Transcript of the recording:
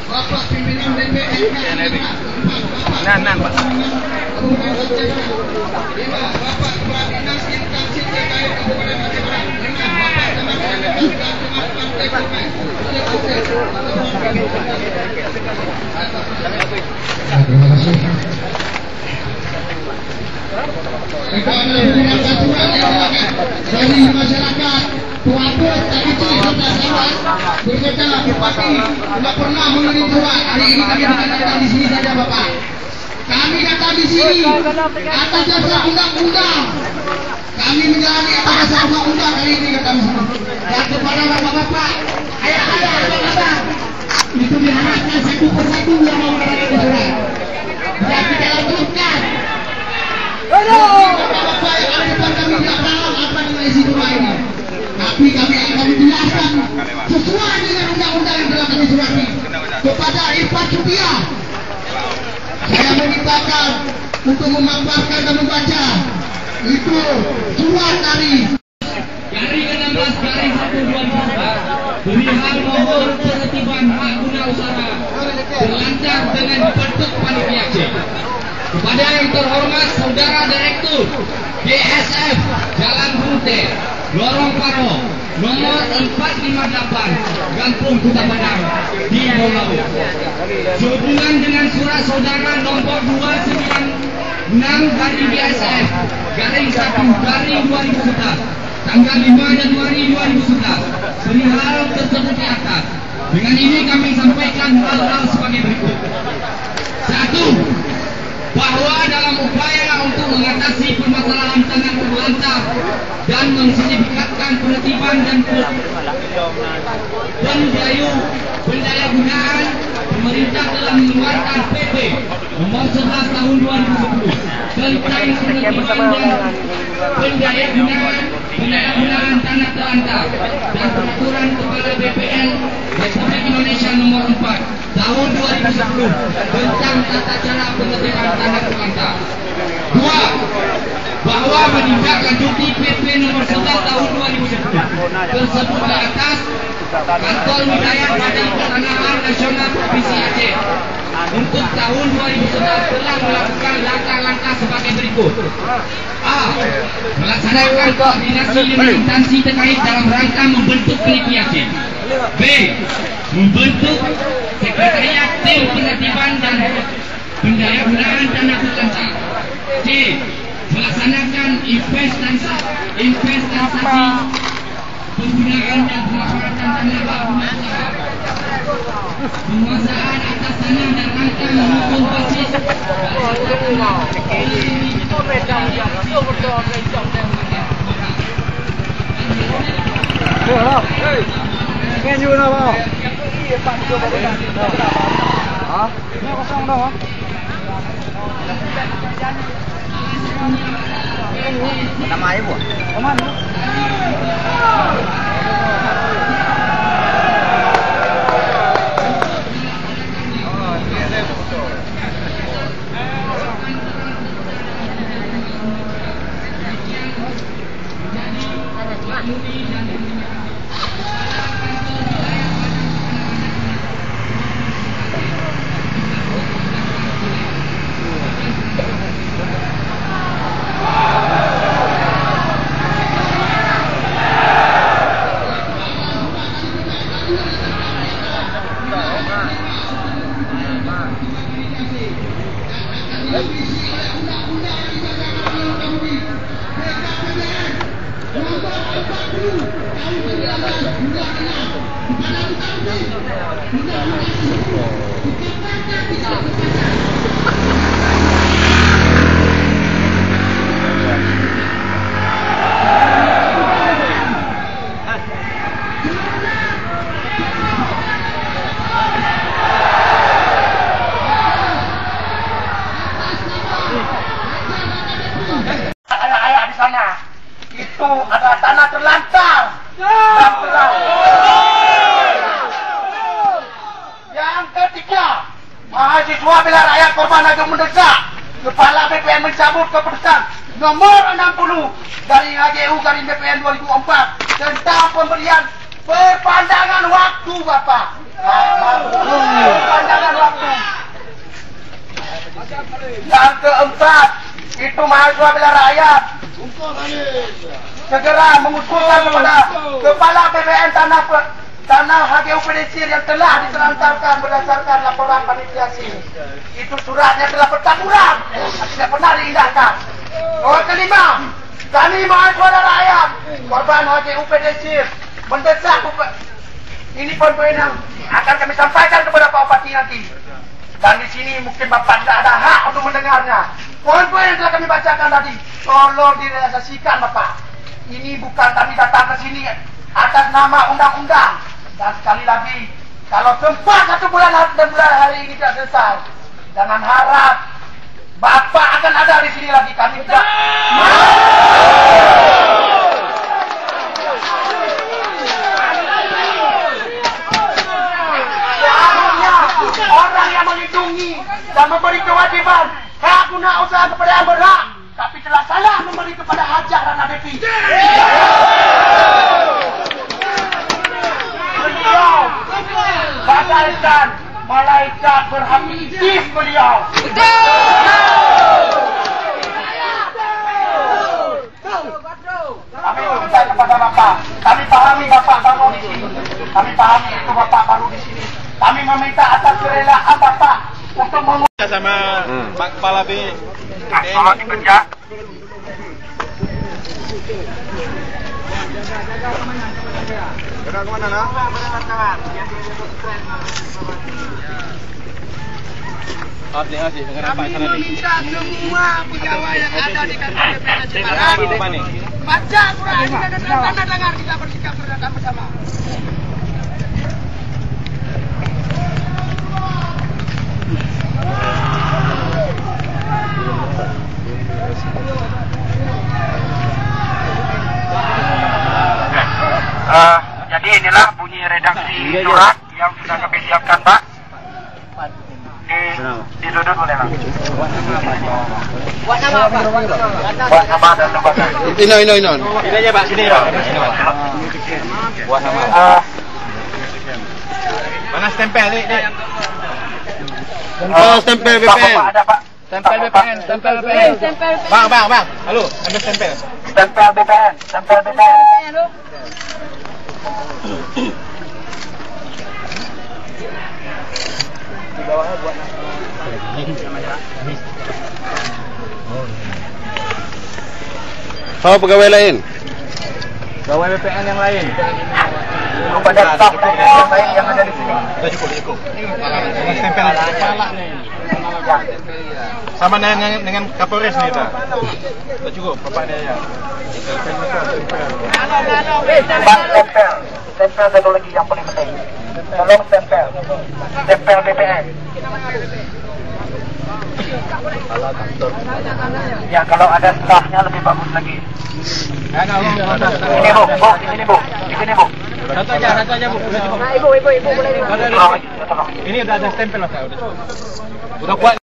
Bapak pimpinan DPR Pak. Bapak Kepala Dinas Instansi terkait Kabupaten Aceh Barat dengan Bapak Tenaga Terima kasih. Dari masyarakat Tuaput tadi itu sudah lewat berkata bupati tidak pernah mengirim surat. Hari ini kami datang di sini saja Bapak. Kami datang di sini atas dasar undang-undang. Kami menjalani atas dasar undang-undang hari ini kami semua. Dan kepada bapak-bapak, ayah-ayah, abang-abang, itu diharapkan satu persatu yang mau menerangkan surat. Dan kita lanjutkan. Bapak-bapak yang ada depan kami tidak tahu apa dengan isi surat ini. Tapi kami akan menjelaskan sesuai dengan undang-undang yang telah kami surati kepada Irfan Supiah. Saya memintakan untuk memaparkan dan membaca itu surat dari Garing 16 Garing 1 perihal mohon penertiban hak guna usaha berlancar dengan dibentuk panitia Aceh. Kepada yang terhormat Saudara Direktur BSF Jalan Bunte, Lorong Paro, nomor 458, Kampung Kuta Padang di Bolau. Sehubungan dengan surat saudara nomor 296 dari BSF Garing 1 Garing 2011 tanggal 5 Januari 2011 perihal tersebut di atas. Dengan ini kami sampaikan hal-hal sebagai berikut. 1. Bahwa dalam upaya untuk mengatasi permasalahan tanah terlantar dan mensertifikatkan penertiban dan pendaya gunaan, pemerintah telah mengeluarkan PP nomor 11 tahun 2010 tentang penertiban dan pendaya gunaan tanah terlantar dan peraturan kepala BPN Republik Indonesia nomor 4 tahun 2010 tentang tata cara penertiban tanah terlantar. 2. Bahwa menindaklanjuti PP nomor 11 tahun 2010 tersebut di atas, Kantor Wilayah Badan Pertanahan Nasional Provinsi Aceh untuk tahun 2011 telah melakukan langkah-langkah sebagai berikut. A. Melaksanakan koordinasi dengan instansi terkait dalam rangka membentuk peneliti Aceh. B. Membentuk sekretariat tim penertiban dan pendayagunaan tanah terlantar. C. Melaksanakan investasi penggunaan dan pemanfaatan tanah bangunan usaha, penguasaan atas tanah dan rangka maupun basis Nama ibu? Aman. Itu adalah tanah terlantar. Yang ketiga, mahasiswa bela rakyat korban agama mendesak Kepala BPN mencabut keputusan nomor 60 dari HGU garing BPN 2004 tentang pemberian perpanjangan waktu, Bapak. Perpanjangan waktu. Yang keempat, itu mahasiswa bela rakyat segera mengusulkan kepada Kepala BPN Tanah HGU Pedesir yang telah ditelantarkan berdasarkan laporan panitiasi. Itu suratnya telah bertaburan, tidak pernah diindahkan. Nomor kelima, kami mahasiswa dan rakyat korban HGU Pedesir mendesak ini poin-poin yang akan kami sampaikan kepada Pak Bupati nanti. Dan di sini mungkin Bapak tidak ada hak untuk mendengarnya. Poin-poin yang telah kami bacakan tadi, tolong direalisasikan, Bapak. Ini bukan kami datang ke sini atas nama undang-undang. Dan sekali lagi, kalau sempat 1 bulan dan bulan hari ini tidak selesai, jangan harap Bapak akan ada di sini lagi. Kami tidak. Orang yang melindungi dan memberi kewajiban hak guna usaha kepada yang berhak, tapi telah salah memberi kepada Hajah dan Adepi. Beliau bagaikan malaikat berhati beliau. Kami minta kepada Bapak, kami pahami Bapak baru di sini, kami pahami itu Bapak baru di sini. Kami meminta atas kerelaan Bapak untuk mengurus sama Pak Kepala B. Tolong dikerja. Gerak kemana nak? Hati-hati dengan apa sana ni. Meminta semua pegawai yang ada di kantor BPN Jepara baca Quran dan tanda tangan, kita bersikap berdasar bersama. Jadi inilah bunyi redaksi surat yang sudah kami siapkan, Pak. Disudut boleh, Pak. Buat nama apa? Buat nama dan lembaga. Ini aja Pak, sini Pak. Buat nama. Mana stempel ni? Stempel BPN. Ada, Pak. Stempel BPN. Bang. Halo, ambil stempel. Stempel BPN. Di bawahnya buat pegawai lain. Pegawai BPN yang lain. Kepada staf yang lain yang ada di sini. Cukup. Ini stempel kepala nih. Sama dengan Kapolres nih kita. Sudah cukup, bapaknya ya. Bang, stempel satu lagi yang paling penting. Tolong stempel BPN. Ya, kalau ada stafnya lebih bagus lagi. Ini Bu, di sini Bu. Satu aja Bu. Udah cukup. Ibu boleh. Ini udah ada stempel lah, udah cukup. Udah kuat.